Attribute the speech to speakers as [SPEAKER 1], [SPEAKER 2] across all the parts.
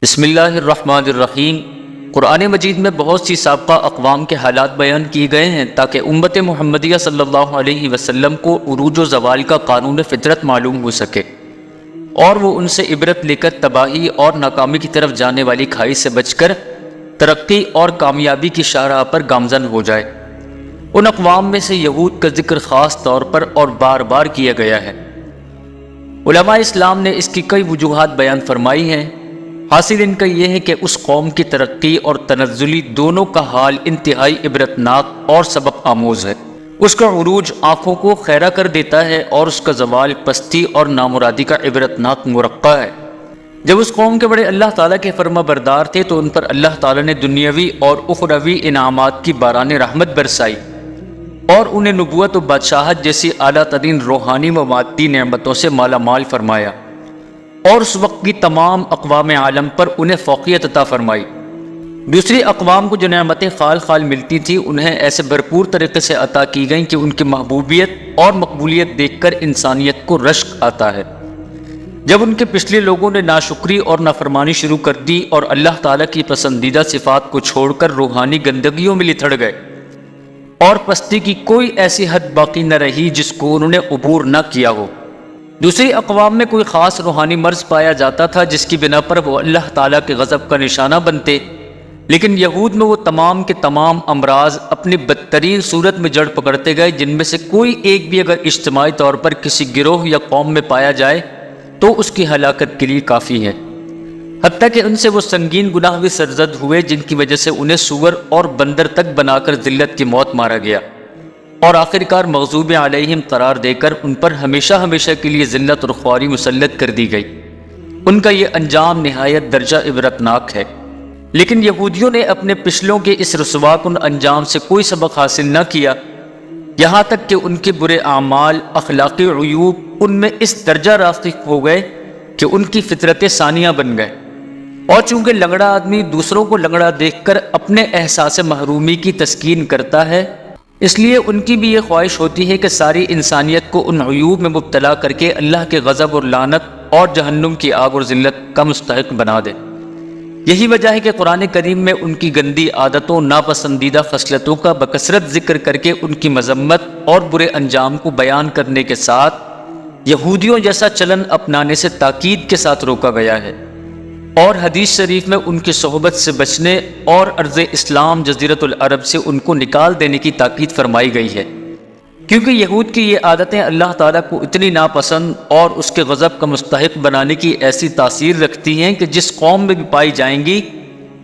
[SPEAKER 1] بسم اللہ الرحمن الرحیم۔ قرآن مجید میں بہت سی سابقہ اقوام کے حالات بیان کیے گئے ہیں تاکہ امت محمدیہ صلی اللہ علیہ وسلم کو عروج و زوال کا قانون فطرت معلوم ہو سکے اور وہ ان سے عبرت لے کر تباہی اور ناکامی کی طرف جانے والی کھائی سے بچ کر ترقی اور کامیابی کی شاہراہ پر گامزن ہو جائے۔ ان اقوام میں سے یہود کا ذکر خاص طور پر اور بار بار کیا گیا ہے۔ علماء اسلام نے اس کی کئی وجوہات بیان فرمائی ہیں۔ حاصل ان کا یہ ہے کہ اس قوم کی ترقی اور تنزلی دونوں کا حال انتہائی عبرتناک اور سبق آموز ہے۔ اس کا عروج آنکھوں کو خیرہ کر دیتا ہے اور اس کا زوال پستی اور نامرادی کا عبرتناک مرقع ہے۔ جب اس قوم کے بڑے اللہ تعالیٰ کے فرما بردار تھے تو ان پر اللہ تعالیٰ نے دنیاوی اور اخروی انعامات کی باران رحمت برسائی اور انہیں نبوت و بادشاہت جیسی اعلیٰ ترین روحانی و مادی نعمتوں سے مالا مال فرمایا اور اس وقت کی تمام اقوام عالم پر انہیں فوقیت عطا فرمائی۔ دوسری اقوام کو جو نعمتیں خال خال ملتی تھیں انہیں ایسے بھرپور طریقے سے عطا کی گئیں کہ ان کی محبوبیت اور مقبولیت دیکھ کر انسانیت کو رشک آتا ہے۔ جب ان کے پچھلے لوگوں نے ناشکری اور نافرمانی شروع کر دی اور اللہ تعالیٰ کی پسندیدہ صفات کو چھوڑ کر روحانی گندگیوں میں لتھڑ گئے اور پستی کی کوئی ایسی حد باقی نہ رہی جس کو انہوں نے عبور نہ کیا ہو۔ دوسری اقوام میں کوئی خاص روحانی مرض پایا جاتا تھا جس کی بنا پر وہ اللہ تعالیٰ کے غضب کا نشانہ بنتے، لیکن یہود میں وہ تمام کے تمام امراض اپنی بدترین صورت میں جڑ پکڑتے گئے، جن میں سے کوئی ایک بھی اگر اجتماعی طور پر کسی گروہ یا قوم میں پایا جائے تو اس کی ہلاکت کے لیے کافی ہے۔ حتیٰ کہ ان سے وہ سنگین گناہ بھی سرزد ہوئے جن کی وجہ سے انہیں سور اور بندر تک بنا کر ذلت کی موت مارا گیا اور آخرکار مغضوب علیہم قرار دے کر ان پر ہمیشہ ہمیشہ کے لیے ذلت اور خواری مسلط کر دی گئی۔ ان کا یہ انجام نہایت درجہ عبرتناک ہے، لیکن یہودیوں نے اپنے پچھلوں کے اس رسوا کن انجام سے کوئی سبق حاصل نہ کیا، یہاں تک کہ ان کے برے اعمال، اخلاقی عیوب ان میں اس درجہ راسخ ہو گئے کہ ان کی فطرت ثانیہ بن گئے، اور چونکہ لنگڑا آدمی دوسروں کو لنگڑا دیکھ کر اپنے احساس محرومی کی تسکین کرتا ہے، اس لیے ان کی بھی یہ خواہش ہوتی ہے کہ ساری انسانیت کو ان عیوب میں مبتلا کر کے اللہ کے غضب اور لعنت اور جہنم کی آگ اور ذلت کا مستحق بنا دے۔ یہی وجہ ہے کہ قرآن کریم میں ان کی گندی عادتوں، ناپسندیدہ خصلتوں کا بکثرت ذکر کر کے ان کی مذمت اور برے انجام کو بیان کرنے کے ساتھ یہودیوں جیسا چلن اپنانے سے تاکید کے ساتھ روکا گیا ہے، اور حدیث شریف میں ان کی صحبت سے بچنے اور ارض اسلام جزیرۃ العرب سے ان کو نکال دینے کی تاکید فرمائی گئی ہے، کیونکہ یہود کی یہ عادتیں اللہ تعالیٰ کو اتنی ناپسند اور اس کے غضب کا مستحق بنانے کی ایسی تاثیر رکھتی ہیں کہ جس قوم میں بھی پائی جائیں گی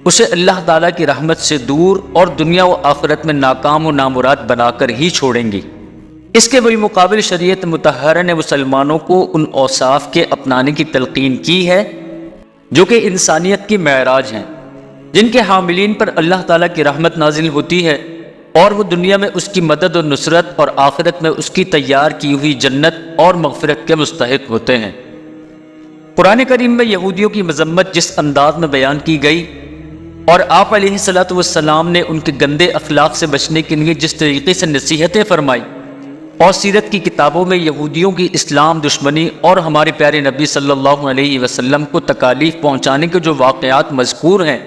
[SPEAKER 1] اسے اللہ تعالیٰ کی رحمت سے دور اور دنیا و آخرت میں ناکام و نامراد بنا کر ہی چھوڑیں گی۔ اس کے بالمقابل شریعت مطہرہ نے مسلمانوں کو ان اوصاف کے اپنانے کی تلقین کی ہے جو کہ انسانیت کی معراج ہیں، جن کے حاملین پر اللہ تعالیٰ کی رحمت نازل ہوتی ہے اور وہ دنیا میں اس کی مدد و نصرت اور آخرت میں اس کی تیار کی ہوئی جنت اور مغفرت کے مستحق ہوتے ہیں۔ قرآن کریم میں یہودیوں کی مذمت جس انداز میں بیان کی گئی اور آپ علیہ الصلوۃ والسلام نے ان کے گندے اخلاق سے بچنے کے لیے جس طریقے سے نصیحتیں فرمائی، اور سیرت کی کتابوں میں یہودیوں کی اسلام دشمنی اور ہمارے پیارے نبی صلی اللہ علیہ وسلم کو تکالیف پہنچانے کے جو واقعات مذکور ہیں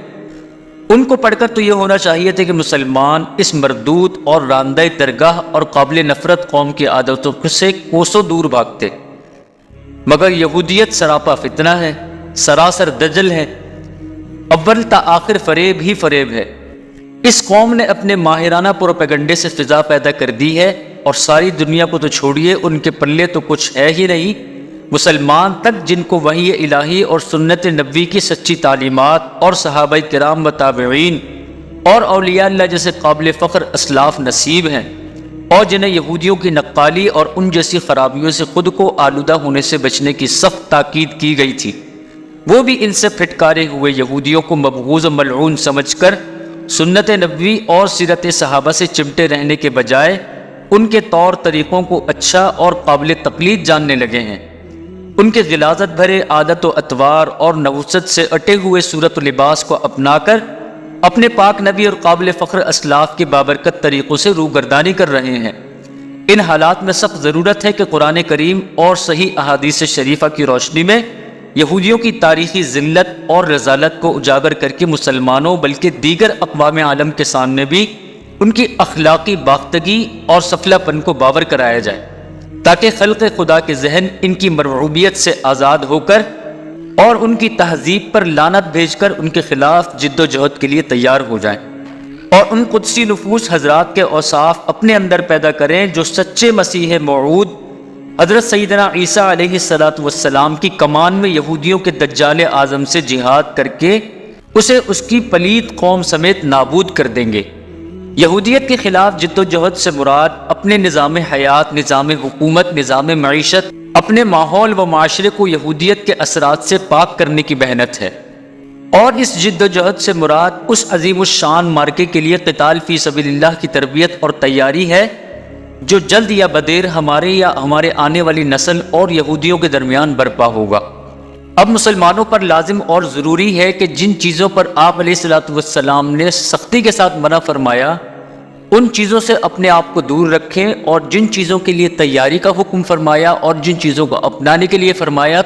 [SPEAKER 1] ان کو پڑھ کر تو یہ ہونا چاہیے تھا کہ مسلمان اس مردود اور راندہ درگاہ اور قابل نفرت قوم کی عادتوں سے کوسوں دور بھاگتے، مگر یہودیت سراپا فتنہ ہے، سراسر دجل ہے، اول تا آخر فریب ہی فریب ہے۔ اس قوم نے اپنے ماہرانہ پروپیگنڈے سے فضا پیدا کر دی ہے اور ساری دنیا کو تو چھوڑیے، ان کے پلے تو کچھ ہے ہی نہیں۔ مسلمان تک جن کو وحی الہی اور سنت نبوی کی سچی تعلیمات اور صحابہ کرام و تابعین اور اولیاء اللہ جیسے قابل فخر اسلاف نصیب ہیں، اور جنہیں یہودیوں کی نقالی اور ان جیسی خرابیوں سے خود کو آلودہ ہونے سے بچنے کی سخت تاکید کی گئی تھی، وہ بھی ان سے پھٹکارے ہوئے یہودیوں کو مبغوض و ملعون سمجھ کر سنت نبوی اور سیرت صحابہ سے چمٹے رہنے کے بجائے ان کے طور طریقوں کو اچھا اور قابل تقلید جاننے لگے ہیں۔ ان کے غلاظت بھرے عادت و اطوار اور نوست سے اٹے ہوئے صورت و لباس کو اپنا کر اپنے پاک نبی اور قابل فخر اسلاف کے بابرکت طریقوں سے روگردانی کر رہے ہیں۔ ان حالات میں سخت ضرورت ہے کہ قرآن کریم اور صحیح احادیث شریفہ کی روشنی میں یہودیوں کی تاریخی ذلت اور رذالت کو اجاگر کر کے مسلمانوں بلکہ دیگر اقوام عالم کے سامنے بھی ان کی اخلاقی باختگی اور سفلہ پن کو باور کرایا جائے، تاکہ خلق خدا کے ذہن ان کی مرعوبیت سے آزاد ہو کر اور ان کی تہذیب پر لعنت بھیج کر ان کے خلاف جد و جہد کے لیے تیار ہو جائیں، اور ان قدسی نفوس حضرات کے اوصاف اپنے اندر پیدا کریں جو سچے مسیح موعود حضرت سیدنا عیسیٰ علیہ السلام کی کمان میں یہودیوں کے دجال اعظم سے جہاد کر کے اسے اس کی پلید قوم سمیت نابود کر دیں گے۔ یہودیت کے خلاف جد و جہد سے مراد اپنے نظام حیات، نظام حکومت، نظام معیشت، اپنے ماحول و معاشرے کو یہودیت کے اثرات سے پاک کرنے کی محنت ہے، اور اس جد و جہد سے مراد اس عظیم الشان مارکے کے لیے قتال فی سبیل اللہ کی تربیت اور تیاری ہے جو جلد یا بدیر ہمارے یا ہمارے آنے والی نسل اور یہودیوں کے درمیان برپا ہوگا۔ اب مسلمانوں پر لازم اور ضروری ہے کہ جن چیزوں پر آپ علیہ السلام نے سختی کے ساتھ منع فرمایا ان چیزوں سے اپنے آپ کو دور رکھیں، اور جن چیزوں کے لیے تیاری کا حکم فرمایا اور جن چیزوں کو اپنانے کے لیے فرمایا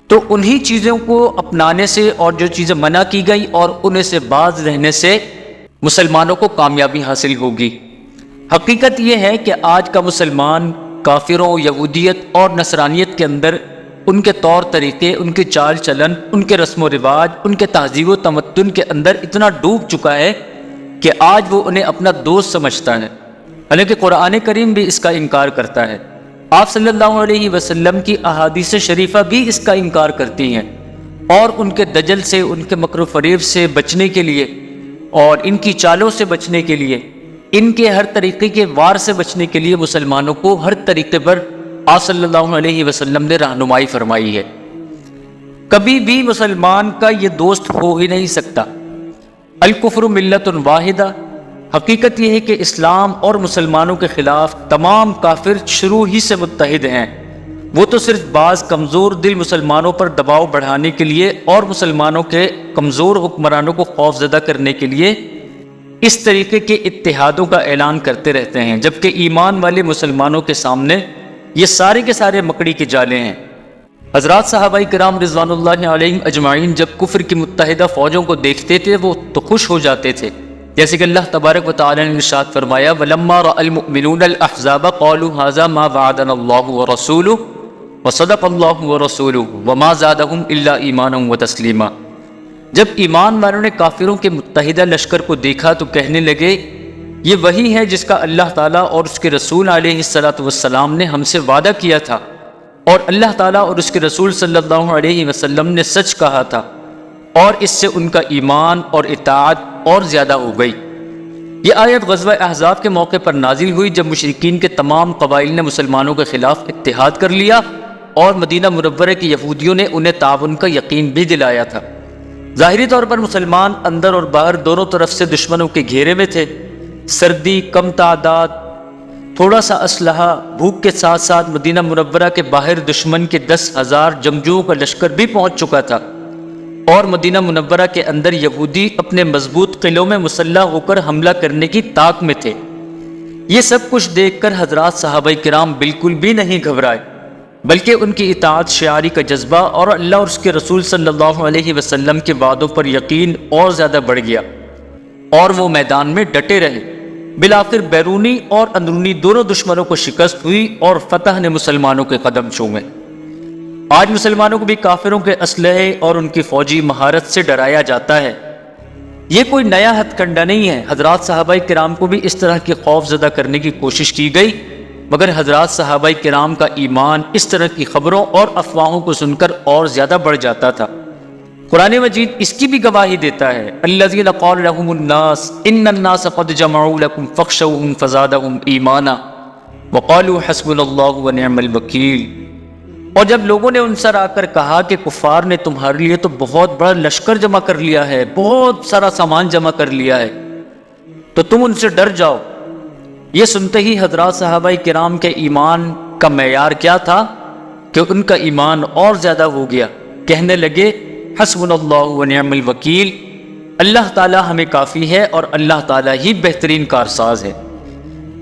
[SPEAKER 1] تو انہی چیزوں کو اپنانے سے اور جو چیزیں منع کی گئی اور انہیں سے باز رہنے سے مسلمانوں کو کامیابی حاصل ہوگی۔ حقیقت یہ ہے کہ آج کا مسلمان کافروں، یہودیت اور نصرانیت کے اندر ان کے طور طریقے، ان کے چال چلن، ان کے رسم و رواج، ان کے تہذیب و تمدن کے اندر اتنا ڈوب چکا ہے کہ آج وہ انہیں اپنا دوست سمجھتا ہے، حالانکہ قرآن کریم بھی اس کا انکار کرتا ہے۔ آپ صلی اللہ علیہ وسلم کی احادیث شریفہ بھی اس کا انکار کرتی ہیں، اور ان کے دجل سے، ان کے مکر و فریب سے بچنے کے لیے اور ان کی چالوں سے بچنے کے لیے، ان کے ہر طریقے کے وار سے بچنے کے لیے مسلمانوں کو ہر طریقے پر آپ صلی اللہ علیہ وسلم نے رہنمائی فرمائی ہے۔ کبھی بھی مسلمان کا یہ دوست ہو ہی نہیں سکتا۔ الکفر ملت واحدہ، حقیقت یہ ہے کہ اسلام اور مسلمانوں کے خلاف تمام کافر شروع ہی سے متحد ہیں، وہ تو صرف بعض کمزور دل مسلمانوں پر دباؤ بڑھانے کے لیے اور مسلمانوں کے کمزور حکمرانوں کو خوف زدہ کرنے کے لیے اس طریقے کے اتحادوں کا اعلان کرتے رہتے ہیں، جبکہ ایمان والے مسلمانوں کے سامنے یہ سارے کے سارے مکڑی کے جالے ہیں۔ حضرات صحابہ کرام رضوان اللہ علیہم اجمعین جب کفر کی متحدہ فوجوں کو دیکھتے تھے وہ تو خوش ہو جاتے تھے، جیسے کہ اللہ تبارک و تعالی نے ارشاد فرمایا وَلَمَّا رَأَى الْمُؤْمِنُونَ الْأَحْزَابَ قَالُوا هَذَا مَا وَعَدَنَا اللَّهُ وَرَسُولُهُ وَصَدَقَ اللَّهُ وَرَسُولُهُ وَمَا زَادَهُمْ إِلَّا إِيمَانًا وَتَسْلِيمًا۔ جب ایمان والوں نے کافروں کے متحدہ لشکر کو دیکھا تو کہنے لگے یہ وہی ہے جس کا اللہ تعالیٰ اور اس کے رسول علیہ السلام نے ہم سے وعدہ کیا تھا، اور اللہ تعالیٰ اور اس کے رسول صلی اللہ علیہ وسلم نے سچ کہا تھا، اور اس سے ان کا ایمان اور اطاعت اور زیادہ ہو گئی۔ یہ آیت غزوہ احزاب کے موقع پر نازل ہوئی جب مشرکین کے تمام قبائل نے مسلمانوں کے خلاف اتحاد کر لیا اور مدینہ منورہ کے یہودیوں نے انہیں تعاون کا یقین بھی دلایا تھا۔ ظاہری طور پر مسلمان اندر اور باہر دونوں طرف سے دشمنوں کے گھیرے میں تھے۔ سردی، کم تعداد، تھوڑا سا اسلحہ، بھوک کے ساتھ ساتھ مدینہ منورہ کے باہر دشمن کے 10,000 جنگجوؤں کا لشکر بھی پہنچ چکا تھا، اور مدینہ منورہ کے اندر یہودی اپنے مضبوط قلعوں میں مسلح ہو کر حملہ کرنے کی طاق میں تھے۔ یہ سب کچھ دیکھ کر حضرات صحابہ کرام بالکل بھی نہیں گھبرائے، بلکہ ان کی اطاعت شعاری کا جذبہ اور اللہ اور اس کے رسول صلی اللہ علیہ وسلم کے وعدوں پر یقین اور زیادہ بڑھ گیا، اور وہ میدان میں ڈٹے رہے۔ بالآخر بیرونی اور اندرونی دونوں دشمنوں کو شکست ہوئی اور فتح نے مسلمانوں کے قدم چھوئے۔ آج مسلمانوں کو بھی کافروں کے اسلحے اور ان کی فوجی مہارت سے ڈرایا جاتا ہے۔ یہ کوئی نیا ہتھ کنڈا نہیں ہے۔ حضرات صحابہ کرام کو بھی اس طرح کی خوف زدہ کرنے کی کوشش کی گئی، مگر حضرات صحابہ کرام کا ایمان اس طرح کی خبروں اور افواہوں کو سن کر اور زیادہ بڑھ جاتا تھا۔ قرآن مجید اس کی بھی گواہی دیتا ہے الذین قال لهم الناس ان الناس قد جمعوا لكم فاخشوهم فزادهم ایمانا وقالوا حسبنا اللہ ونعم الوکیل۔ اور جب لوگوں نے ان سے آ کر کہا کہ کفار نے تمہارے لیے تو بہت بڑا لشکر جمع کر لیا ہے، بہت سارا سامان جمع کر لیا ہے، تو تم ان سے ڈر جاؤ۔ یہ سنتے ہی حضرات صحابہ کرام کے ایمان کا معیار کیا تھا کہ ان کا ایمان اور زیادہ ہو گیا۔ کہنے لگے حسبنا اللہ ونعم الوکیل، اللہ تعالیٰ ہمیں کافی ہے اور اللہ تعالیٰ ہی بہترین کارساز ہے۔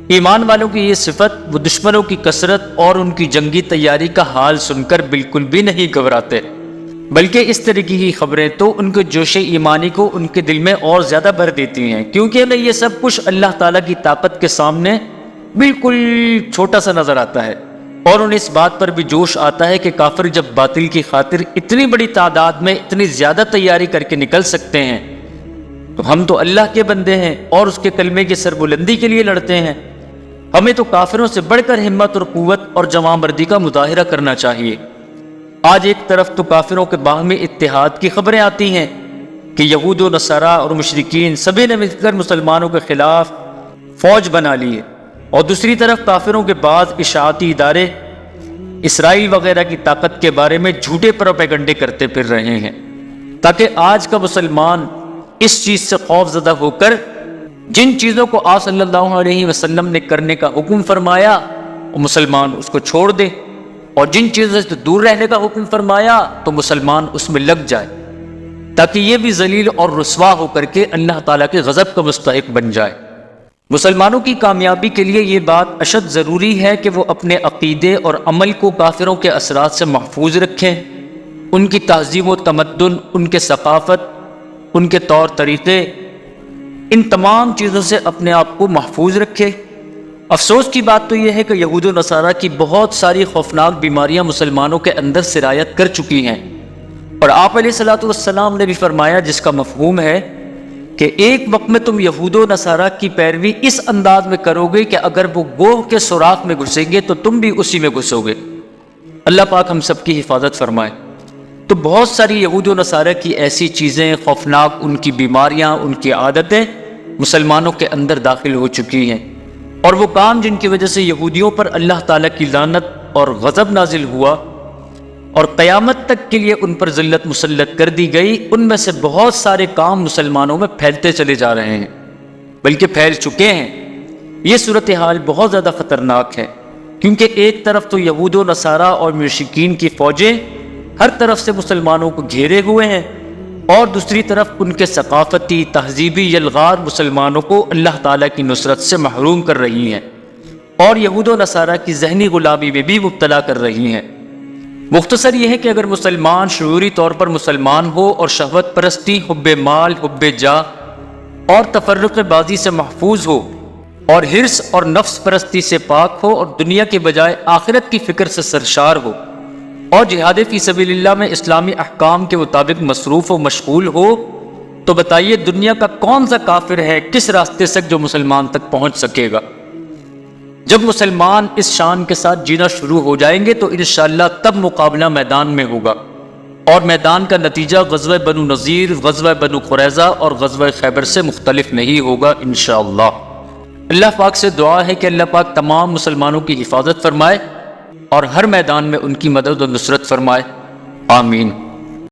[SPEAKER 1] ایمان والوں کی یہ صفت وہ دشمنوں کی کثرت اور ان کی جنگی تیاری کا حال سن کر بالکل بھی نہیں گھبراتے۔ بلکہ اس طریقے کی خبریں تو ان کے جوش ایمانی کو ان کے دل میں اور زیادہ بھر دیتی ہیں، کیونکہ انہیں یہ سب کچھ اللہ تعالیٰ کی طاقت کے سامنے بالکل چھوٹا سا نظر آتا ہے، اور انہیں اس بات پر بھی جوش آتا ہے کہ کافر جب باطل کی خاطر اتنی بڑی تعداد میں اتنی زیادہ تیاری کر کے نکل سکتے ہیں تو ہم تو اللہ کے بندے ہیں اور اس کے کلمے کی سربلندی کے لیے لڑتے ہیں، ہمیں تو کافروں سے بڑھ کر ہمت اور قوت اور جواں مردی کا مظاہرہ کرنا چاہیے۔ آج ایک طرف تو کافروں کے باہمی اتحاد کی خبریں آتی ہیں کہ یہود و نصارہ اور مشرکین سبھی نے مل کر مسلمانوں کے خلاف فوج بنا لی ہے، اور دوسری طرف کافروں کے بعض اشاعتی ادارے اسرائیل وغیرہ کی طاقت کے بارے میں جھوٹے پروپیگنڈے کرتے پھر رہے ہیں، تاکہ آج کا مسلمان اس چیز سے خوف زدہ ہو کر جن چیزوں کو آپ صلی اللہ علیہ وسلم نے کرنے کا حکم فرمایا وہ مسلمان اس کو چھوڑ دے، اور جن چیزوں سے دور رہنے کا حکم فرمایا تو مسلمان اس میں لگ جائے، تاکہ یہ بھی ذلیل اور رسوا ہو کر کے اللہ تعالیٰ کے غضب کا مستحق بن جائے۔ مسلمانوں کی کامیابی کے لیے یہ بات اشد ضروری ہے کہ وہ اپنے عقیدے اور عمل کو کافروں کے اثرات سے محفوظ رکھیں، ان کی تہذیب و تمدن، ان کے ثقافت، ان کے طور طریقے، ان تمام چیزوں سے اپنے آپ کو محفوظ رکھے۔ افسوس کی بات تو یہ ہے کہ یہود و نصارہ کی بہت ساری خوفناک بیماریاں مسلمانوں کے اندر سرایت کر چکی ہیں، اور آپ علیہ الصلوۃ والسلام نے بھی فرمایا، جس کا مفہوم ہے کہ ایک وقت میں تم یہود و نصارہ کی پیروی اس انداز میں کرو گے کہ اگر وہ گوہ کے سوراخ میں گھسیں گے تو تم بھی اسی میں گھسو گے۔ اللہ پاک ہم سب کی حفاظت فرمائے۔ تو بہت ساری یہود و نصارہ کی ایسی چیزیں خوفناک، ان کی بیماریاں، ان کی عادتیں مسلمانوں کے اندر داخل ہو چکی ہیں، اور وہ کام جن کی وجہ سے یہودیوں پر اللہ تعالیٰ کی لعنت اور غضب نازل ہوا اور قیامت تک کے لیے ان پر ذلت مسلط کر دی گئی، ان میں سے بہت سارے کام مسلمانوں میں پھیلتے چلے جا رہے ہیں، بلکہ پھیل چکے ہیں۔ یہ صورتحال بہت زیادہ خطرناک ہے، کیونکہ ایک طرف تو یہود و نصارہ اور مشرکین کی فوجیں ہر طرف سے مسلمانوں کو گھیرے ہوئے ہیں، اور دوسری طرف ان کے ثقافتی تہذیبی یلغار مسلمانوں کو اللہ تعالیٰ کی نصرت سے محروم کر رہی ہیں، اور یہود و نصارہ کی ذہنی غلامی میں بھی مبتلا کر رہی ہیں۔ مختصر یہ ہے کہ اگر مسلمان شعوری طور پر مسلمان ہو اور شہوت پرستی، حب مال، حب جاہ اور تفرق بازی سے محفوظ ہو، اور حرص اور نفس پرستی سے پاک ہو، اور دنیا کے بجائے آخرت کی فکر سے سرشار ہو، اور جہاد فی سبیل اللہ میں اسلامی احکام کے مطابق مصروف و مشغول ہو، تو بتائیے دنیا کا کون سا کافر ہے کس راستے سے جو مسلمان تک پہنچ سکے گا؟ جب مسلمان اس شان کے ساتھ جینا شروع ہو جائیں گے تو انشاءاللہ تب مقابلہ میدان میں ہوگا، اور میدان کا نتیجہ غزوہ بنو نذیر، غزوہ بنو قریظہ اور غزوہ خیبر سے مختلف نہیں ہوگا انشاءاللہ۔ اللہ پاک سے دعا ہے کہ اللہ پاک تمام مسلمانوں کی حفاظت فرمائے اور ہر میدان میں ان کی مدد و نصرت فرمائے، آمین۔